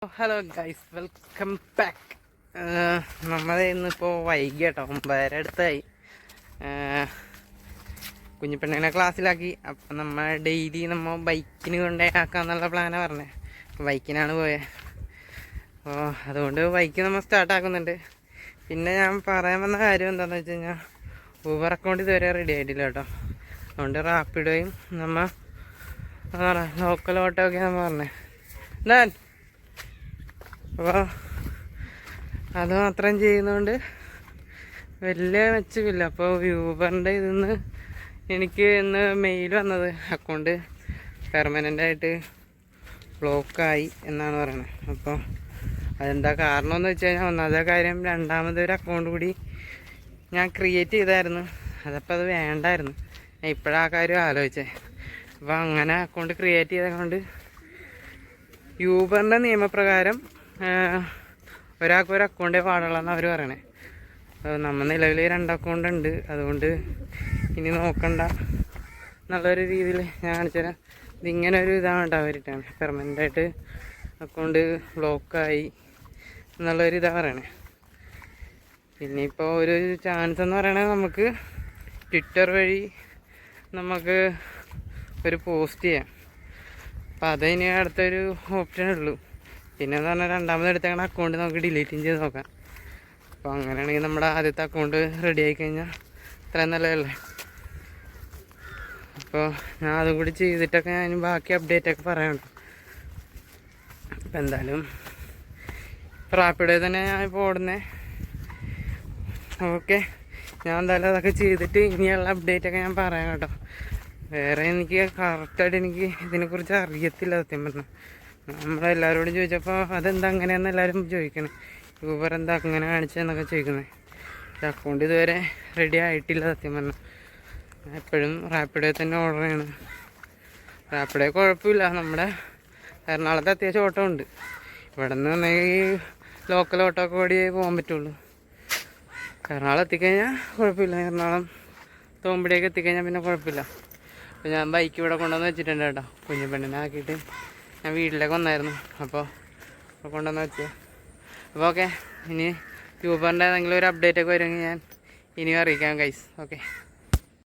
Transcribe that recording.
Hello guys, welcome back. നമ്മളെ ഇന്നിപ്പോൾ വൈകി കേട്ടോ, 9:30 അടുത്തായി. കുഞ്ഞിപ്പെണ്ണിനെ ക്ലാസ്സിലാക്കി. അപ്പം നമ്മൾ ഡെയിലി ബൈക്കിന് കൊണ്ടാക്കാന്നുള്ള പ്ലാനാണ് പറഞ്ഞത്. ബൈക്കിനാണ് പോയത്. അപ്പോൾ അതുകൊണ്ട് ബൈക്ക് സ്റ്റാർട്ടാക്കുന്നുണ്ട്. പിന്നെ ഞാൻ പറയാൻ വന്ന കാര്യം എന്താണെന്ന് വെച്ച് കഴിഞ്ഞാൽ, ഊബർ അക്കൗണ്ട് ഇതുവരെ റെഡി ആയിട്ടില്ല കേട്ടോ. അതുകൊണ്ട് റാപ്പിഡോയും എന്താ പറയുക, ലോക്കൽ ഓട്ടോ ഒക്കെ നമ്മൾ പറഞ്ഞത് ഞാൻ. അപ്പോൾ അത് മാത്രം ചെയ്യുന്നതുകൊണ്ട് വലിയ മെച്ചമില്ല. അപ്പോൾ യൂബറിൻ്റെ ഇതിന്ന് എനിക്ക് ഇന്ന് മെയിൽ വന്നത് അക്കൗണ്ട് പെർമനൻ്റായിട്ട് ബ്ലോക്കായി എന്നാണ് പറയുന്നത്. അപ്പോൾ അതെന്താ കാരണം എന്ന് വെച്ച് കഴിഞ്ഞാൽ, ഒന്നാമത്തെ കാര്യം, രണ്ടാമതൊരു അക്കൗണ്ട് കൂടി ഞാൻ ക്രിയേറ്റ് ചെയ്തായിരുന്നു. അതപ്പോൾ അത് വേണ്ടായിരുന്നു. ഞാൻ ഇപ്പോഴാ കാര്യം ആലോചിച്ചത്. അപ്പോൾ അങ്ങനെ അക്കൗണ്ട് ക്രിയേറ്റ് ചെയ്തതുകൊണ്ട് യൂബറിൻ്റെ നിയമപ്രകാരം ഒരാൾക്ക് ഒരു അക്കൗണ്ടേ പാടുള്ളൂ എന്നാണ് അവർ പറയണേ. നമ്മൾ നിലവിൽ 2 അക്കൗണ്ട് ഉണ്ട്. അതുകൊണ്ട് ഇനി നോക്കണ്ട എന്നുള്ളൊരു രീതിയിൽ ഞാൻ കാണിച്ചുതരാം. ഇതിങ്ങനെ ഒരു ഇതാണ് ഉണ്ടാവാറിട്ടാണ്, പെർമനൻ്റായിട്ട് അക്കൗണ്ട് ബ്ലോക്കായി എന്നുള്ളൊരു ഇതാണ് പറയണേ. പിന്നെ ഇപ്പോൾ ഒരു ചാൻസ് എന്ന് പറയണത്, നമുക്ക് ട്വിറ്റർ വഴി നമുക്ക് ഒരു പോസ്റ്റ് ചെയ്യാം. അപ്പം അതിന് അടുത്തൊരു ഓപ്ഷനുള്ളൂ. പിന്നെ എന്ന് പറഞ്ഞാൽ രണ്ടാമത് എടുത്തേക്കണ അക്കൗണ്ട് നമുക്ക് ഡിലീറ്റും ചെയ്ത് നോക്കാം. അപ്പോൾ അങ്ങനെയാണെങ്കിൽ നമ്മുടെ ആദ്യത്തെ അക്കൗണ്ട് റെഡി ആയി കഴിഞ്ഞാൽ ഇത്രയും നല്ലതല്ലേ. അപ്പോൾ ഞാൻ അതും കൂടി ചെയ്തിട്ടൊക്കെ ഞാൻ ബാക്കി അപ്ഡേറ്റൊക്കെ പറയാം. അപ്പം എന്തായാലും റാപ്പിഡോ തന്നെ ഞാൻ ഇപ്പോൾ ഓടുന്നത്. ഓക്കെ, ഞാൻ എന്തായാലും അതൊക്കെ ചെയ്തിട്ട് ഇനിയുള്ള അപ്ഡേറ്റൊക്കെ ഞാൻ പറയാം കേട്ടോ. വേറെ എനിക്ക് കറക്റ്റായിട്ട് എനിക്ക് ഇതിനെക്കുറിച്ച് അറിയത്തില്ല സത്യം പറഞ്ഞാൽ. നമ്മളെല്ലാവരോടും ചോദിച്ചപ്പോൾ അതെന്താ അങ്ങനെയെന്ന് എല്ലാവരും ചോദിക്കണേ. യൂബർ എന്താ അങ്ങനെ കാണിച്ചതെന്നൊക്കെ ചോദിക്കുന്നത്. അക്കൗണ്ട് ഇതുവരെ റെഡി ആയിട്ടില്ല സത്യം പറഞ്ഞാൽ. എപ്പോഴും റാപ്പിഡോയിൽ തന്നെ ഓർഡർ ചെയ്യണം. റാപ്പിഡോ കുഴപ്പമില്ല, നമ്മുടെ എറണാകുളത്ത് അത്യാവശ്യം ഓട്ടോ ഉണ്ട്. ഇവിടെ നിന്ന് ഈ ലോക്കൽ ഓട്ടോ ഒക്കെ ഓടി പോകാൻ പറ്റുള്ളൂ. എറണാകുളം എത്തിക്കഴിഞ്ഞാൽ കുഴപ്പമില്ല. എറണാകുളം തോമ്പടിയൊക്കെ എത്തിക്കഴിഞ്ഞാൽ പിന്നെ കുഴപ്പമില്ല. അപ്പോൾ ഞാൻ ബൈക്ക് ഇവിടെ കൊണ്ടുവന്ന് വെച്ചിട്ടുണ്ട് കേട്ടോ. കുഞ്ഞിപ്പെണ്ണിനെ ആക്കിയിട്ട് ഞാൻ വീട്ടിലേക്ക് വന്നായിരുന്നു. അപ്പോൾ കൊണ്ടുവന്ന് വെച്ചു. അപ്പോൾ ഓക്കെ, ഇനി യൂബറിൻ്റെ ഏതെങ്കിലും ഒരു അപ്ഡേറ്റ് ഒക്കെ വരുമെങ്കിൽ ഞാൻ ഇനിയും അറിയിക്കാം ഗൈസ്. ഓക്കെ.